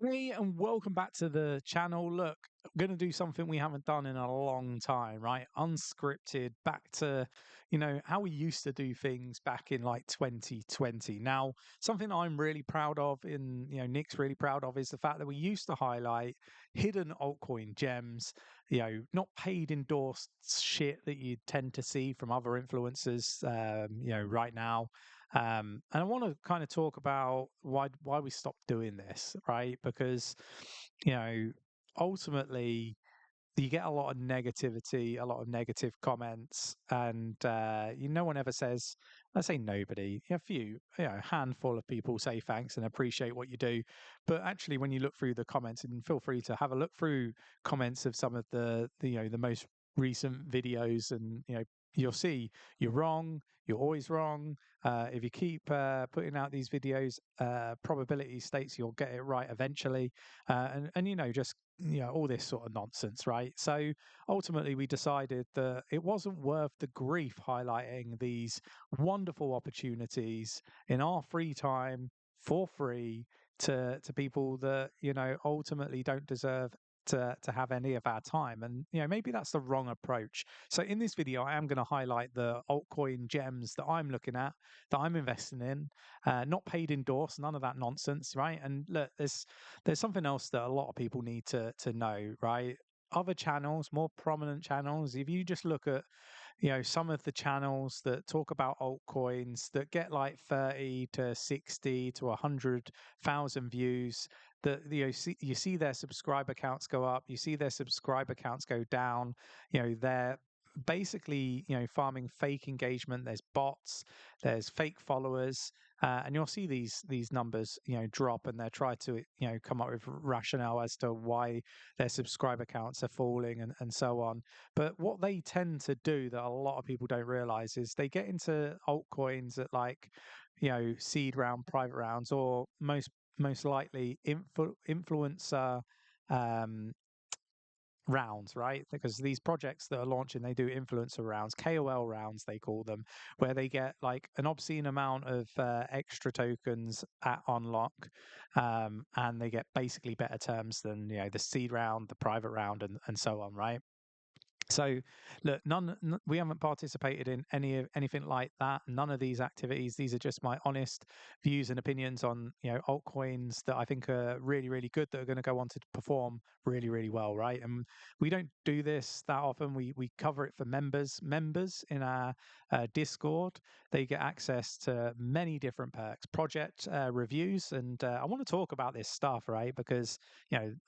Hey, and welcome back to the channel. Look, I'm going to do something we haven't done in a long time, right? Unscripted, back to, how we used to do things back in like 2020. Now, something I'm really proud of, Nick's really proud of, is the fact that we used to highlight hidden altcoin gems, not paid endorsed shit that you tend to see from other influencers, right now. And I want to kind of talk about why we stopped doing this, right? Because you know, ultimately, you get a lot of negativity, a lot of negative comments, and no one ever says. I say nobody, a few, a handful of people say thanks and appreciate what you do. But actually, when you look through the comments, and feel free to have a look through comments of some of the most recent videos, and you'll see you're wrong. You're always wrong. If you keep putting out these videos, probability states you'll get it right eventually. And just all this sort of nonsense, right? So ultimately, we decided that it wasn't worth the grief highlighting these wonderful opportunities in our free time for free to people that ultimately don't deserve to have any of our time. And maybe that's the wrong approach. So in this video, I am going to highlight the altcoin gems that I'm looking at, that I'm investing in, not paid endorsed, none of that nonsense, right? And look, there's something else that a lot of people need to know, right? Other channels, more prominent channels, if you just look at some of the channels that talk about altcoins that get like 30 to 60 to 100,000 views, that you see their subscriber counts go up, you see their subscriber counts go down. They're basically farming fake engagement. There's bots, there's fake followers, and you'll see these numbers drop, and they're trying to come up with rationale as to why their subscriber counts are falling, and so on. But what they tend to do that a lot of people don't realize is they get into altcoins at like seed round, private rounds, or most likely influencer um rounds, right? Because these projects that are launching, they do influencer rounds, KOL rounds, they call them, where they get like an obscene amount of extra tokens at unlock, and they get basically better terms than the seed round, the private round, and so on, right? So, look, we haven't participated in anything like that. None of these activities. These are just my honest views and opinions on altcoins that I think are really, really good, that are going to go on to perform really, really well, right? And we don't do this that often. We cover it for members in our Discord. They get access to many different perks, project reviews, and I want to talk about this stuff, right? Because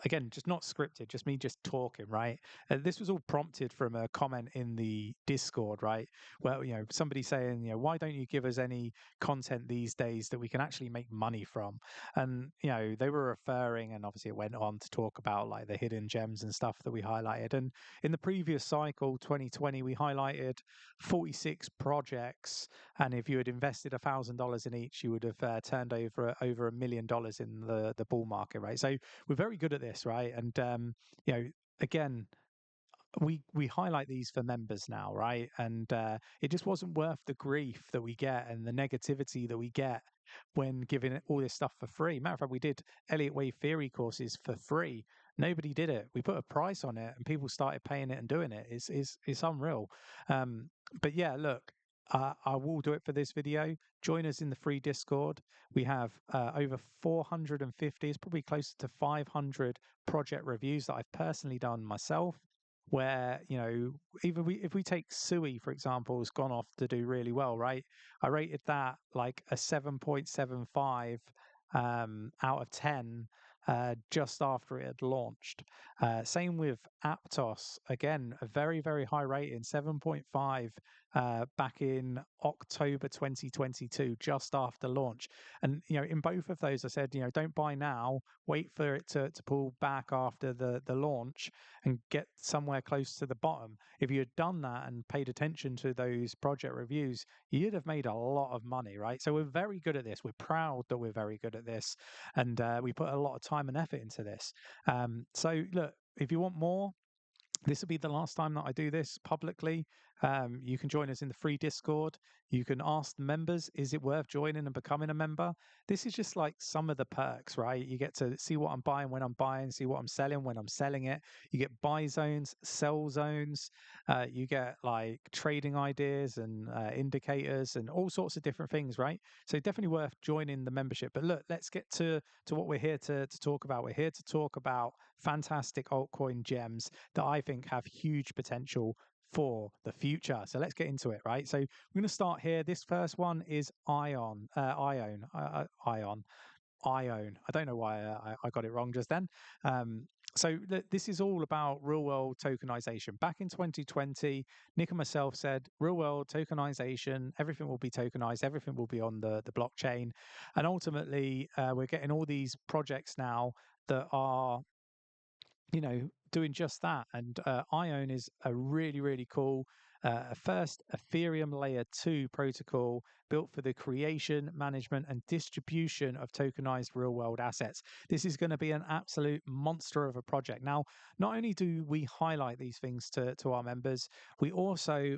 again, just not scripted, just me just talking, right? This was all prompted from a comment in the Discord, right? Where somebody saying, why don't you give us any content these days that we can actually make money from? And they were referring, and obviously it went on to talk about like the hidden gems and stuff that we highlighted. And in the previous cycle, 2020, we highlighted 46 projects, and if you had invested $1,000 in each, you would have turned over $1 million in the bull market, right? So we're very good at this, right? And again, we highlight these for members now, right? And it just wasn't worth the grief that we get and the negativity that we get when giving it all this stuff for free. Matter of fact, we did Elliott Wave theory courses for free. Nobody did it. We put a price on it, and people started paying it and doing it. It's unreal. But yeah, look. I will do it for this video. Join us in the free Discord. We have over 450, it's probably closer to 500 project reviews that I've personally done myself, where even if we take 𝗖𝗢, for example, has gone off to do really well, right? I rated that like a 7.75 out of 10 just after it had launched. Same with Aptos, again, a very, very high rating, 7.5 back in October 2022, just after launch. And in both of those, I said, don't buy now, wait for it to pull back after the launch and get somewhere close to the bottom. If you had done that and paid attention to those project reviews, you'd have made a lot of money, right? So we're very good at this. We're proud that we're very good at this, and we put a lot of time and effort into this. So look, if you want more, this will be the last time that I do this publicly. You can join us in the free Discord. You can ask the members, is it worth joining and becoming a member? This is just like some of the perks, right? You get to see what I'm buying when I'm buying, see what I'm selling when I'm selling it. You get buy zones, sell zones. You get like trading ideas and indicators and all sorts of different things, right? So definitely worth joining the membership. But look, let's get to what we're here to talk about. We're here to talk about fantastic altcoin gems that I think have huge potential for the future. So let's get into it, right? So we're going to start here. This first one is Ion. Ion. I don't know why I got it wrong just then. So this is all about real world tokenization. Back in 2020, Nick and myself said real world tokenization, everything will be tokenized, everything will be on the blockchain. And ultimately, we're getting all these projects now that are doing just that. And Ion is a really, really cool first Ethereum layer 2 protocol built for the creation, management, and distribution of tokenized real world assets. This is going to be an absolute monster of a project. Now, not only do we highlight these things to our members, we also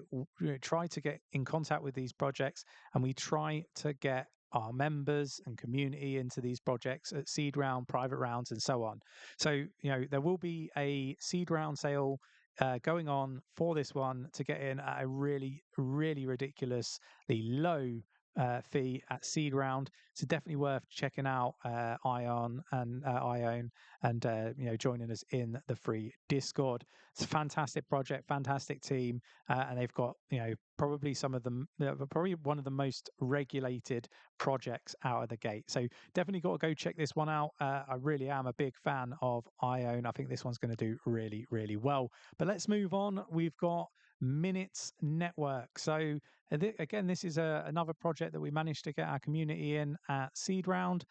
try to get in contact with these projects, and we try to get our members and community into these projects at seed round, private rounds, and so on. So, there will be a seed round sale going on for this one to get in at a really, really ridiculously low fee at seed round. So definitely worth checking out Ion and joining us in the free Discord. It's a fantastic project, fantastic team, and they've got probably some of them, probably one of the most regulated projects out of the gate. So definitely got to go check this one out. I really am a big fan of Ion. I think this one's going to do really, really well. But let's move on. We've got Minutes Network. So again, this is another project that we managed to get our community in at seed round.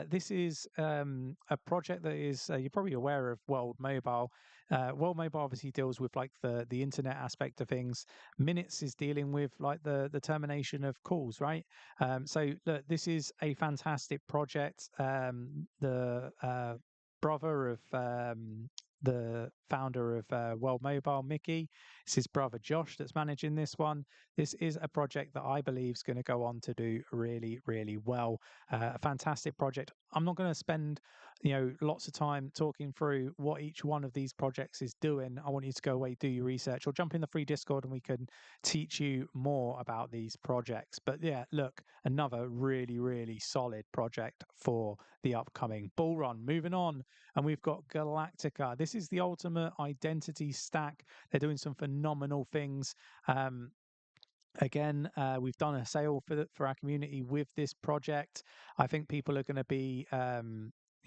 This is a project that is you're probably aware of World Mobile. World Mobile obviously deals with like the internet aspect of things. Minutes is dealing with like the termination of calls, right? So look, this is a fantastic project. The brother of the founder of World Mobile, Mickey, it's his brother Josh that's managing this one. This is a project that I believe is going to go on to do really, really well. A fantastic project. I'm not going to spend lots of time talking through what each one of these projects is doing. I want you to go away, do your research, or jump in the free Discord and we can teach you more about these projects. But yeah, look, another really, really solid project for the upcoming bull run. Moving on, and we've got 𝗕𝗘𝗪𝗧. This is the ultimate identity stack. They're doing some phenomenal things. Again, we've done a sale for our community with this project. I think people are going to be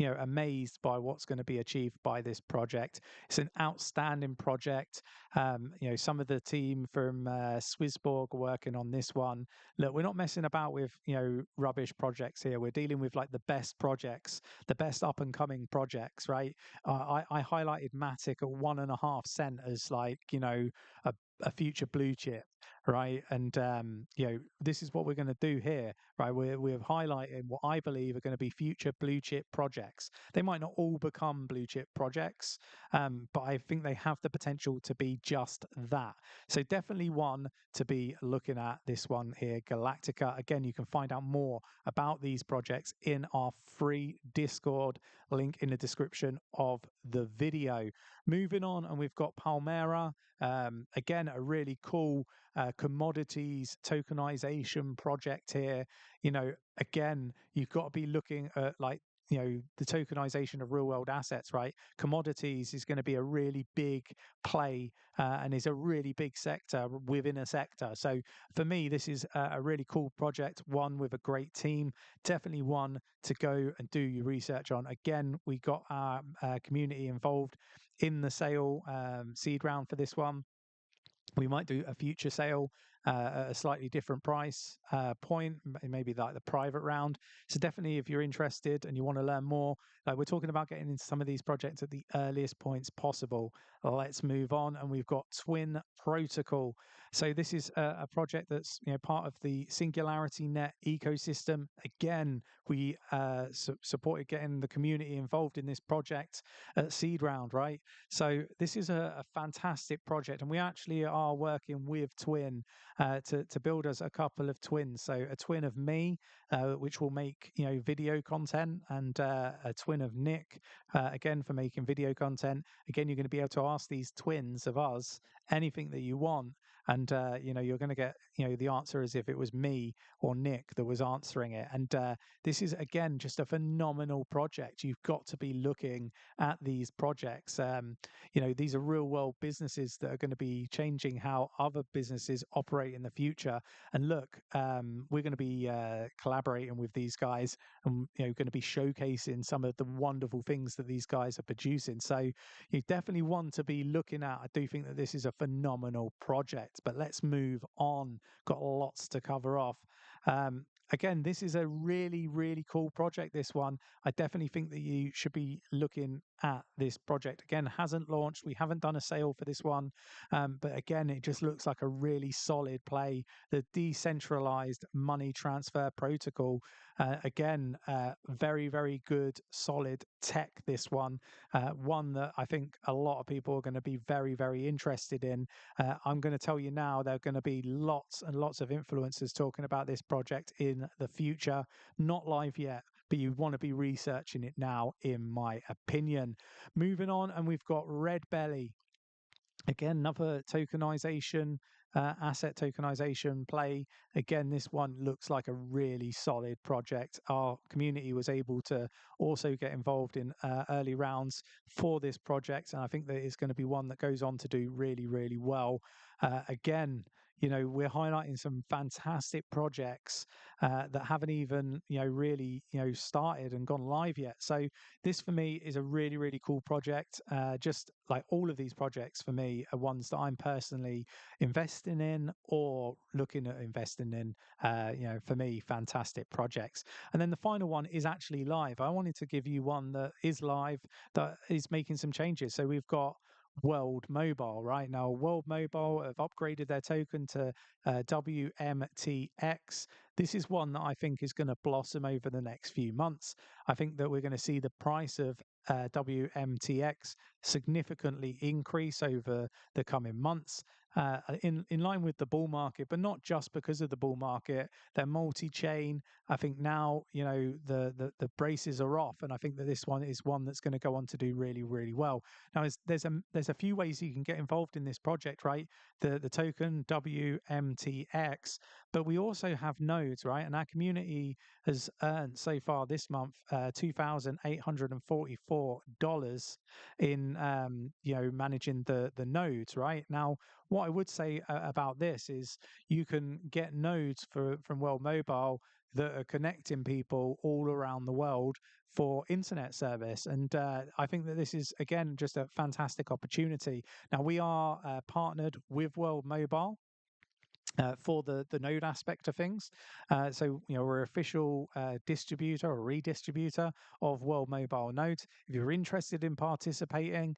amazed by what's going to be achieved by this project. It's an outstanding project. Some of the team from 𝗕𝗘𝗪𝗧𝗏 are working on this one. Look, we're not messing about with rubbish projects here. We're dealing with like the best projects, the best up and coming projects, right? I highlighted Matic at 1.5 cent as like a future blue chip, right? And this is what we're going to do here, right? We're highlighting what I believe are going to be future blue chip projects. They might not all become blue chip projects, but I think they have the potential to be just that. So definitely one to be looking at, this one here, 𝗕𝗪𝗧𝗏. Again, you can find out more about these projects in our free Discord, link in the description of the video. Moving on, and we've got Palmera. Again, a really cool commodities tokenization project here. Again, you've got to be looking at like the tokenization of real world assets, right? Commodities is going to be a really big play and is a really big sector within a sector. So for me, this is a really cool project, one with a great team, definitely one to go and do your research on. Again, we got our community involved in the sale seed round for this one. We might do a future sale at a slightly different price point, maybe like the private round. So definitely, if you're interested and you want to learn more, like we're talking about getting into some of these projects at the earliest points possible. Let's move on, and we've got Twin Protocol. So this is a project that's part of the Singularity Net ecosystem. Again, we supported getting the community involved in this project at seed round, right? So this is a fantastic project, and we actually are working with Twin to build us a couple of twins. So a twin of me, which will make video content, and a twin of Nick, again for making video content. Again, you're going to be able to ask these twins of us anything that you want, and you're going to get the answer as if it was me or Nick that was answering it. And this is again just a phenomenal project. You've got to be looking at these projects. These are real world businesses that are going to be changing how other businesses operate in the future. And look, we're going to be collaborating with these guys, and going to be showcasing some of the wonderful things that these guys are producing. So you definitely want to be looking at. I do think that this is a phenomenal project, but let's move on. Got lots to cover off. Again, this is a really, really cool project, this one. I definitely think that you should be looking at this project. Again, hasn't launched. We haven't done a sale for this one. But again, it just looks like a really solid play. The decentralized money transfer protocol. Again, very, very good, solid tech, this one. One that I think a lot of people are going to be very, very interested in. I'm going to tell you now, there are going to be lots and lots of influencers talking about this project in the future. Not live yet, but you want to be researching it now, in my opinion. Moving on, and we've got Red Belly. Again, another tokenization, asset tokenization play. Again, this one looks like a really solid project. Our community was able to also get involved in early rounds for this project, and I think that it's going to be one that goes on to do really, really well. Again, we're highlighting some fantastic projects that haven't even, really, started and gone live yet. So this for me is a really, really cool project. Just like all of these projects for me are ones that I'm personally investing in or looking at investing in. For me, fantastic projects. And then the final one is actually live. I wanted to give you one that is live, that is making some changes. So we've got World Mobile right now. World Mobile have upgraded their token to WMTX. This is one that I think is going to blossom over the next few months. I think that we're going to see the price of WMTX significantly increase over the coming months, in line with the bull market, but not just because of the bull market. They're multi-chain. I think now the braces are off, and I think that this one is one that's going to go on to do really, really well. Now, there's a few ways you can get involved in this project, right? The token WMTX, but we also have nodes, right? And our community has earned so far this month $2,844 in managing the nodes, right? Now, what I would say about this is you can get nodes from World Mobile that are connecting people all around the world for internet service. And I think that this is, again, just a fantastic opportunity. Now, we are partnered with World Mobile for the node aspect of things. So, we're official distributor or redistributor of World Mobile nodes. If you're interested in participating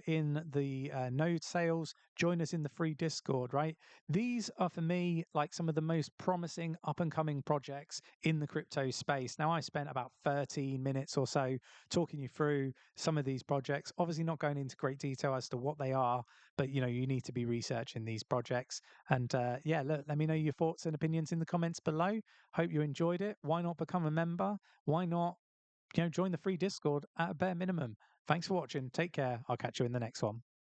in the node sales, join us in the free Discord, right? These are, for me, like some of the most promising up and coming projects in the crypto space. Now, I spent about 13 minutes or so talking you through some of these projects, obviously not going into great detail as to what they are, but you need to be researching these projects. And look, let me know your thoughts and opinions in the comments below. Hope you enjoyed it. Why not become a member? Why not, join the free Discord at a bare minimum? Thanks for watching. Take care. I'll catch you in the next one.